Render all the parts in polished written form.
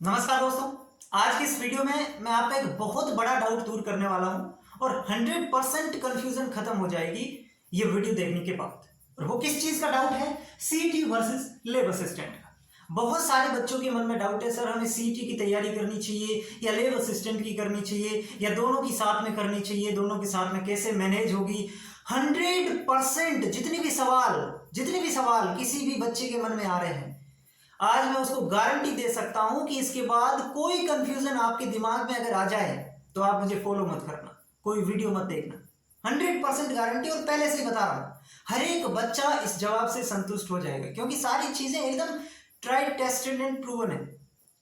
नमस्कार दोस्तों। आज की इस वीडियो में मैं आपका एक बहुत बड़ा डाउट दूर करने वाला हूं और 100% कंफ्यूजन खत्म हो जाएगी ये वीडियो देखने के बाद। और वो किस चीज का डाउट है? सीईटी वर्सेस लैब असिस्टेंट का। बहुत सारे बच्चों के मन में डाउट है, सर हमें सीईटी की तैयारी करनी चाहिए या लैब असिस्टेंट की करनी चाहिए या दोनों की साथ में करनी चाहिए, दोनों के साथ में कैसे मैनेज होगी। 100% जितने भी सवाल किसी भी बच्चे के मन में आ रहे हैं, आज मैं उसको गारंटी दे सकता हूं कि इसके बाद कोई कंफ्यूजन आपके दिमाग में अगर आ जाए तो आप मुझे फॉलो मत करना, कोई वीडियो मत देखना। 100% गारंटी, और पहले से ही बता रहा हूं, हर एक बच्चा इस जवाब से संतुष्ट हो जाएगा क्योंकि सारी चीजें एकदम ट्राइड टेस्टेड एंड प्रूवन है।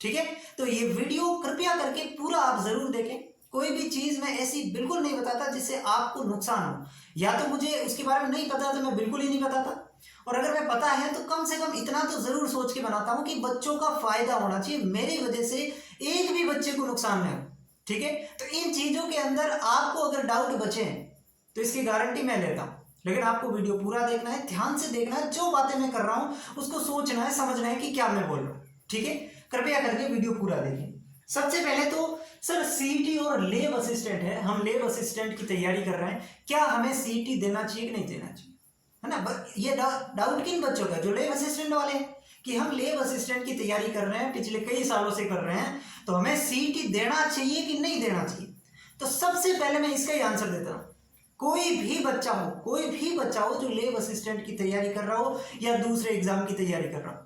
ठीक है, तो ये वीडियो कृपया करके पूरा आप जरूर देखें। कोई भी चीज मैं ऐसी बिल्कुल नहीं बताता जिससे आपको नुकसान हो, या तो मुझे उसके बारे में नहीं पता तो मैं बिल्कुल ही नहीं बताता, और अगर मैं पता है तो कम से कम इतना तो जरूर सोच के बनाता हूं कि बच्चों का फायदा होना चाहिए, मेरी वजह से एक भी बच्चे को नुकसान न हो। ठीक है, तो इन चीजों के अंदर आपको अगर डाउट बचे तो इसकी गारंटी मैं लेता हूं, लेकिन आपको वीडियो पूरा देखना है, ध्यान से देखना है। जो बातें मैं कर रहा हूं उसको सोचना है, समझना है कि क्या मैं बोल रहा हूं। ठीक है, कृपया करके वीडियो पूरा देखें। सबसे पहले तो सर सीईटी और लैब असिस्टेंट है, हम लैब असिस्टेंट की तैयारी कर रहे हैं, क्या हमें सीईटी देना चाहिए कि नहीं देना चाहिए, है ना। ये डाउट किन बच्चों का? जो लैब असिस्टेंट वाले हैं कि हम लैब असिस्टेंट की तैयारी कर रहे हैं, पिछले कई सालों से कर रहे हैं, तो हमें सीईटी देना चाहिए कि नहीं देना चाहिए। तो सबसे पहले मैं इसका ही आंसर देता हूं। कोई भी बच्चा हो जो लैब असिस्टेंट की तैयारी कर रहा हो या दूसरे एग्जाम की तैयारी कर रहा हो,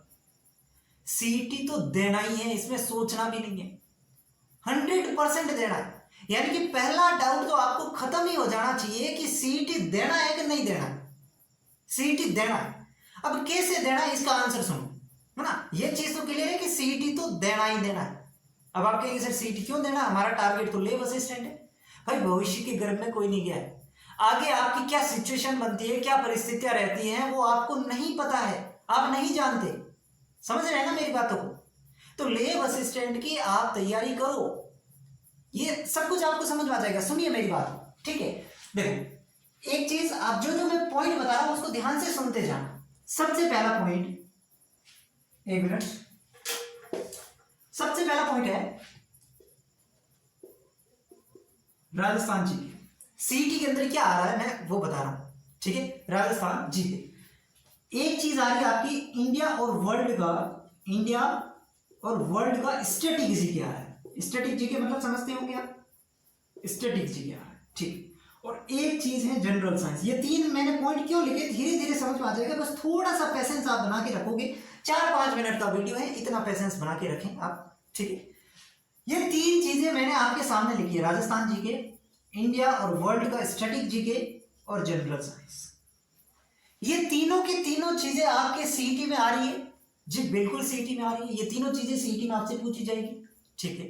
सीईटी तो देना ही है, इसमें सोचना भी नहीं है। 100% देना है। यानी कि पहला डाउट तो आपको खत्म ही हो जाना चाहिए कि सीईटी देना है कि नहीं देना है। सीईटी देना है। अब कैसे देना है इसका आंसर सुनो, है ना। ये चीज तो क्लियर है कि सीईटी तो देना ही देना है। अब आप कहेंगे सर सीईटी क्यों देना, हमारा टारगेट तो लैब असिस्टेंट है। भाई भविष्य के गर्भ में कोई नहीं गया है, आगे आपकी क्या सिचुएशन बनती है, क्या परिस्थितियां रहती हैं, वो आपको नहीं पता है, आप नहीं जानते। समझ रहे हैं ना मेरी बातों को। तो लैब असिस्टेंट की आप तैयारी करो, ये सब कुछ आपको समझ में आ जाएगा। सुनिए मेरी बात, ठीक है। देखो एक चीज, आप जो जो मैं पॉइंट बता रहा हूं उसको ध्यान से सुनते जाना। सबसे पहला पॉइंट, एक मिनट, सबसे पहला पॉइंट है राजस्थान जीके। सीईटी के अंदर क्या आ रहा है मैं वो बता रहा हूं, ठीक है। राजस्थान जीके, एक चीज आ रही है आपकी इंडिया और वर्ल्ड का स्टैटिक जीके आ रहा है। स्टैटिक जीके मतलब समझते होंगे आप, स्टैटिक जीके आ रहा है, ठीक। और एक चीज है जनरल साइंस। ये तीन मैंने पॉइंट क्यों लिखे, धीरे धीरे समझ में आ जाएगा, बस थोड़ा सा पेशेंस आप बना के रखोगे। 4-5 मिनट का वीडियो है, इतना पेशेंस बना के रखें आप, ठीक है। ये तीन चीजें मैंने आपके सामने लिखी है, राजस्थान जीके, इंडिया और वर्ल्ड का स्टैटिक जीके और जनरल साइंस। ये तीनों की तीनों चीजें आपके सीईटी में आ रही है जी, बिल्कुल सीईटी में आ रही है। ये तीनों चीजें सीईटी में आपसे पूछी जाएगी, ठीक है।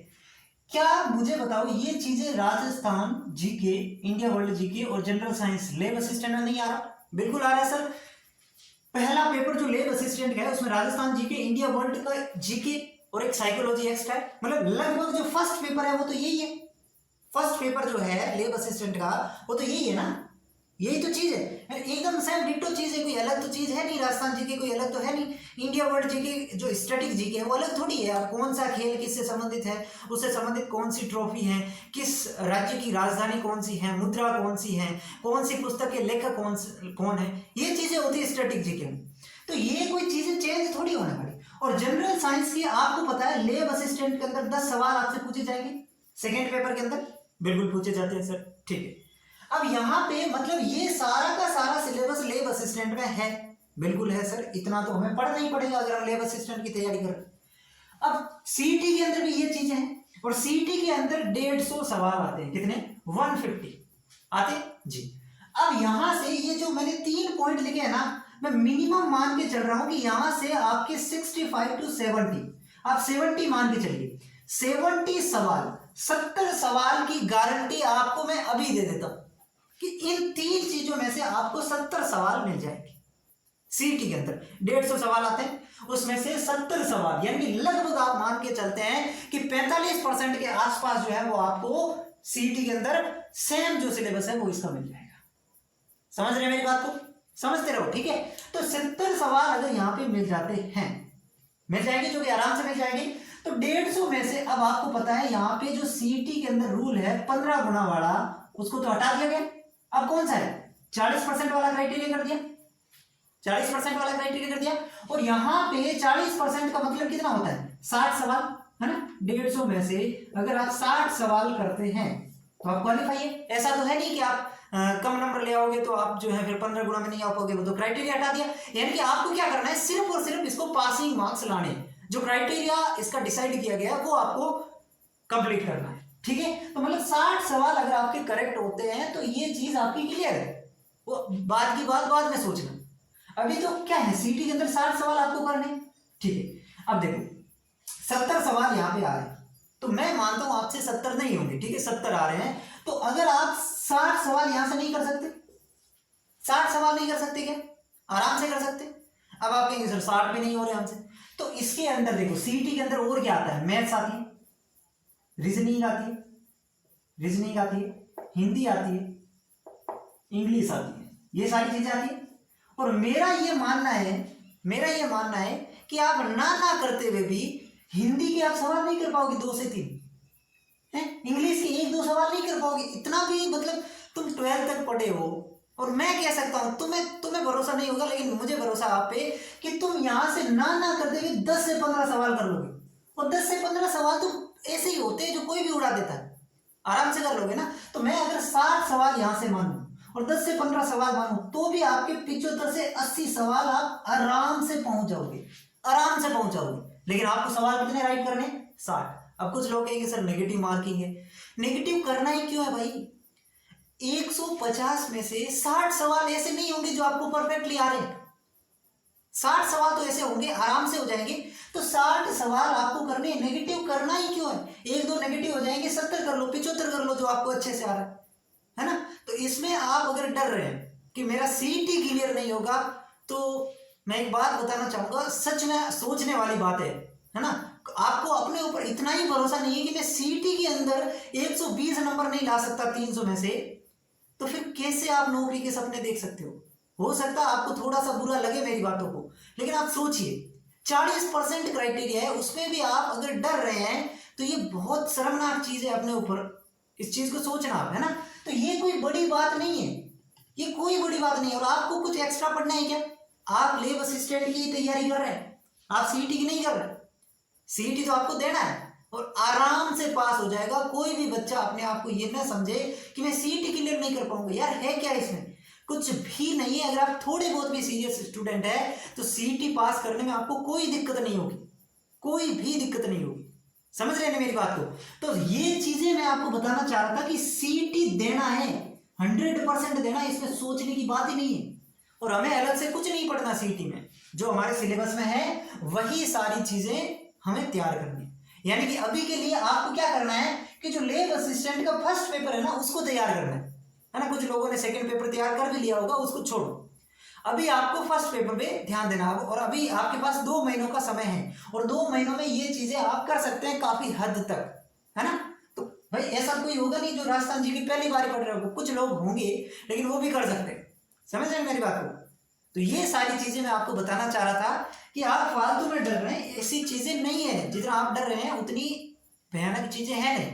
क्या मुझे बताओ, ये चीजें Rajasthan GK, India world GK और जनरल साइंस लैब असिस्टेंट में नहीं आ रहा? बिल्कुल आ रहा है सर। पहला पेपर जो लैब असिस्टेंट का है उसमें राजस्थान जीके, इंडिया वर्ल्ड का जीके और एक साइकोलॉजी एक्स्ट्रा है। मतलब लगभग जो फर्स्ट पेपर है वो तो यही है। फर्स्ट पेपर जो है लैब असिस्टेंट का वो तो यही है ना, यही तो चीज है, एकदम सेम डिट्टो चीज है, कोई अलग तो चीज है नहीं। राजस्थान जीके कोई अलग तो है नहीं। इंडिया वर्ल्ड जीके जो स्टैटिक जीके है वो अलग थोड़ी है। अब कौन सा खेल किससे संबंधित है, उससे संबंधित कौन सी ट्रॉफी है, किस राज्य की राजधानी कौन सी है, मुद्रा कौन सी है, कौन सी पुस्तक के लेखक कौन है, ये चीजें होती है स्टैटिक जीके में। तो ये कोई चीजें चेंज थोड़ी होने वाली। और जनरल साइंस की आपको पता है लैब असिस्टेंट के अंदर 10 सवाल आपसे पूछे जाएंगे सेकेंड पेपर के अंदर, बिल्कुल पूछे जाते हैं सर, ठीक है। अब यहां पे मतलब ये सारा का सारा सिलेबस लैब असिस्टेंट में है, बिल्कुल है सर। इतना तो हमें पढ़ना ही पड़ेगा अगर हम लैब असिस्टेंट की तैयारी करें। अब सीईटी के अंदर भी ये चीजें हैं, और सीईटी के अंदर 150 सवाल आते हैं। कितने? 150 आते जी। अब यहां से ये जो मैंने 3 पॉइंट लिखे हैं ना, मैं मिनिमम मान के चल रहा हूं कि यहां से आपके 65 to 70, आप 70 मान के चलिए। 70 सवाल, 70 सवाल की गारंटी आपको मैं अभी दे देता हूं कि इन तीन चीजों में से आपको 70 सवाल मिल जाएंगे। सीईटी के अंदर 150 सवाल आते हैं, उसमें से 70 सवाल, यानी कि लगभग आप मान के चलते हैं कि 45% के आसपास जो है वो आपको सीईटी के अंदर सेम जो सिलेबस है वो इसका मिल जाएगा। समझ रहे हैं मेरी बात को? समझते रहो, ठीक है। तो 70 सवाल अगर यहां पे मिल जाते हैं, मिल जाएंगे, जो कि आराम से मिल जाएंगे, तो 150 में से अब आपको पता है यहाँ पे जो सीईटी के अंदर रूल है 15 गुना वाला, उसको तो हटा दिया गया। अब कौन सा है, 40% वाला क्राइटेरिया कर दिया, 40% वाला क्राइटेरिया कर दिया। और यहाँ पे 40% का मतलब कितना होता है, 60 सवाल, है ना। 150 में से अगर आप 60 सवाल करते हैं तो आप क्वालिफाई है। ऐसा तो है नहीं कि आप कम नंबर ले आओगे तो आप जो है फिर 15 गुना में नहीं आ पाओगे, वो तो क्राइटेरिया हटा दिया। यानी कि आपको क्या करना है, सिर्फ और सिर्फ इसको पासिंग मार्क्स लाने, जो क्राइटेरिया इसका डिसाइड किया गया वो आपको कंप्लीट करना है, ठीक है। तो मतलब 60 सवाल अगर आपके करेक्ट होते हैं तो ये चीज आपकी क्लियर है, वो बाद की बात बाद में सोचना। अभी तो क्या है, सीटी के अंदर 60 सवाल आपको करने, ठीक है। अब देखो 70 सवाल यहाँ पे आ रहे हैं, तो मैं मानता हूं आपसे 70 नहीं होंगे, ठीक है, 70 आ रहे हैं। तो अगर आप 60 सवाल यहां से नहीं कर सकते, 60 सवाल नहीं कर सकते क्या, आराम से कर सकते। अब आप कहेंगे सर 60 भी नहीं हो रहे हमसे, तो इसके अंदर देखो सीटी के अंदर और क्या आता है, मैथ्स आती है, रीजनिंग आती है, रीजनिंग आती है, हिंदी आती है, इंग्लिश आती है, ये सारी चीजें आती है। और मेरा ये मानना है कि आप ना करते हुए भी हिंदी के आप सवाल नहीं कर पाओगे 2 से 3 है, इंग्लिश के 1-2 सवाल नहीं कर पाओगे, इतना भी मतलब तुम 12 तक पढ़े हो। और मैं कह सकता हूं, तुम्हें भरोसा नहीं होगा लेकिन मुझे भरोसा आप पे कि तुम यहां से ना करते हुए 10 से 15 सवाल कर लोगे। और 10 से 15 सवाल तो ऐसे ही होते हैं जो कोई भी उड़ा देता है, आराम से कर लोगे ना। तो मैं अगर 60 सवाल यहां से मानूं और 10 से 15 सवाल मानूं तो भी आपके 75 से 80 सवाल आप आराम से पहुंच जाओगे, आराम से पहुंच जाओगे। लेकिन आपको सवाल कितने राइट करने, 60। अब कुछ लोग कहेंगे सर नेगेटिव मार्किंग है, नेगेटिव करना ही क्यों है भाई, 150 में से 60 सवाल ऐसे नहीं होंगे जो आपको परफेक्टली आ रहे हैं, 60 सवाल तो ऐसे होंगे आराम से हो जाएंगे। तो 60 सवाल आपको करने, नेगेटिव करना ही क्यों है, 1-2 नेगेटिव हो जाएंगे, 70 कर लो, 75 कर लो जो आपको अच्छे से आ रहा है ना। तो इसमें आप अगर डर रहे हैं कि मेरा सीईटी क्लियर नहीं होगा, तो मैं एक बात बताना चाहूंगा, सच में सोचने वाली बात है ना। आपको अपने ऊपर इतना ही भरोसा नहीं है कि मैं सीईटी के अंदर 120 नंबर नहीं ला सकता 300 में से, तो फिर कैसे आप नौकरी के सपने देख सकते हो सकता है आपको थोड़ा सा बुरा लगे मेरी बातों को, लेकिन आप सोचिए 40% क्राइटेरिया है, उसमें भी आप अगर डर रहे हैं तो ये बहुत शर्मनाक चीज है अपने ऊपर, इस चीज को सोचना आप, है ना। तो ये कोई बड़ी बात नहीं है, ये कोई बड़ी बात नहीं है। और आपको कुछ एक्स्ट्रा पढ़ना है क्या, आप लैब असिस्टेंट की तैयारी कर रहे हैं, आप सीईटी की नहीं कर रहे, सीईटी तो आपको देना है और आराम से पास हो जाएगा। कोई भी बच्चा अपने आप को ये ना समझे कि मैं सीईटी क्लियर नहीं कर पाऊंगा, यार है क्या इसमें, कुछ भी नहीं है। अगर आप थोड़े बहुत भी सीरियस स्टूडेंट है तो सीईटी पास करने में आपको कोई दिक्कत नहीं होगी, कोई भी दिक्कत नहीं होगी, समझ रहे हैं मेरी बात को। तो ये चीजें मैं आपको बताना चाह रहा था कि सीईटी देना है, 100% देना है, इसमें सोचने की बात ही नहीं है। और हमें अलग से कुछ नहीं पढ़ना सीईटी में, जो हमारे सिलेबस में है वही सारी चीजें हमें तैयार करनी है। यानी कि अभी के लिए आपको क्या करना है कि जो लैब असिस्टेंट का फर्स्ट पेपर है ना उसको तैयार करना है ना। कुछ लोगों ने सेकंड पेपर तैयार कर भी लिया होगा, उसको छोड़ो, अभी आपको फर्स्ट पेपर पे ध्यान देना होगा। और अभी आपके पास 2 महीनों का समय है और 2 महीनों में ये चीजें आप कर सकते हैं काफी हद तक, है ना। तो भाई ऐसा कोई होगा नहीं जो राजस्थान जी की पहली बार पढ़ रहे हो, कुछ लोग होंगे लेकिन वो भी कर सकते हैं, समझ रहे हैं मेरी बात को। तो ये सारी चीजें मैं आपको बताना चाह रहा था कि आप फालतू में डर रहे हैं, ऐसी चीजें नहीं है, जितना आप डर रहे हैं उतनी भयानक चीजें हैं नहीं,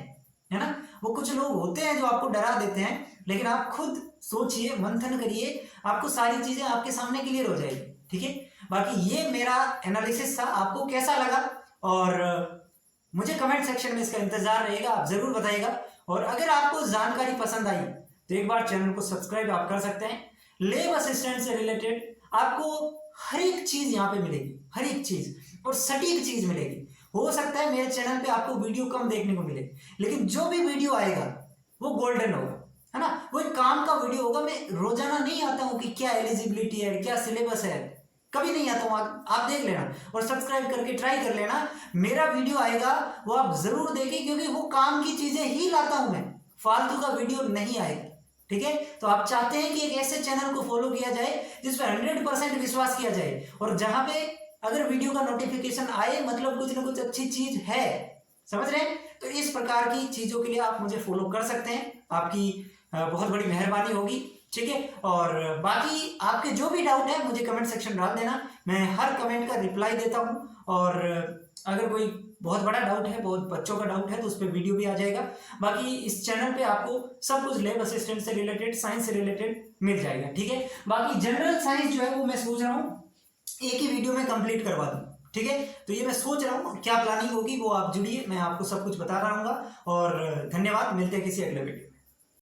है ना। वो कुछ लोग होते हैं जो आपको डरा देते हैं, लेकिन आप खुद सोचिए, मंथन करिए, आपको सारी चीजें आपके सामने क्लियर हो जाएगी, ठीक है। बाकी ये मेरा एनालिसिस था, आपको कैसा लगा और मुझे कमेंट सेक्शन में इसका इंतजार रहेगा, आप जरूर बताइएगा। और अगर आपको जानकारी पसंद आई तो एक बार चैनल को सब्सक्राइब आप कर सकते हैं। लैब असिस्टेंट से रिलेटेड आपको हर एक चीज यहाँ पे मिलेगी, हर एक चीज, और सटीक चीज मिलेगी। हो सकता है मेरे चैनल पे आपको वीडियो कम देखने को मिले, लेकिन जो भी वीडियो आएगा वो गोल्डन होगा, है ना। वो एक काम का वीडियो होगा। मैं रोजाना नहीं आता हूँ कि क्या एलिजिबिलिटी है, क्या सिलेबस है, कभी नहीं आता हूँ। आप देख लेना और सब्सक्राइब करके ट्राई कर लेना। मेरा वीडियो आएगा वो आप जरूर देखें, क्योंकि वो काम की चीजें ही लाता हूं मैं, फालतू का वीडियो नहीं आएगा, ठीक है। तो आप चाहते हैं कि एक ऐसे चैनल को फॉलो किया जाए जिस पर 100% विश्वास किया जाए, और जहां पे अगर वीडियो का नोटिफिकेशन आए मतलब कुछ ना कुछ अच्छी चीज है, समझ रहे हैं। तो इस प्रकार की चीजों के लिए आप मुझे फॉलो कर सकते हैं, आपकी बहुत बड़ी मेहरबानी होगी, ठीक है। और बाकी आपके जो भी डाउट है मुझे कमेंट सेक्शन डाल देना, मैं हर कमेंट का रिप्लाई देता हूं। और अगर कोई बहुत बड़ा डाउट है, बहुत बच्चों का डाउट है, तो उस पर वीडियो भी आ जाएगा। बाकी इस चैनल पे आपको सब कुछ लैब असिस्टेंट से रिलेटेड, साइंस से रिलेटेड मिल जाएगा, ठीक है। बाकी जनरल साइंस जो है वो मैं सोच रहा हूँ एक ही वीडियो में कंप्लीट करवा दूँ, ठीक है। तो ये मैं सोच रहा हूँ, क्या प्लानिंग होगी वो आप जुड़िए, मैं आपको सब कुछ बता रहा हूँ। और धन्यवाद, मिलते हैं किसी अगले वीडियो।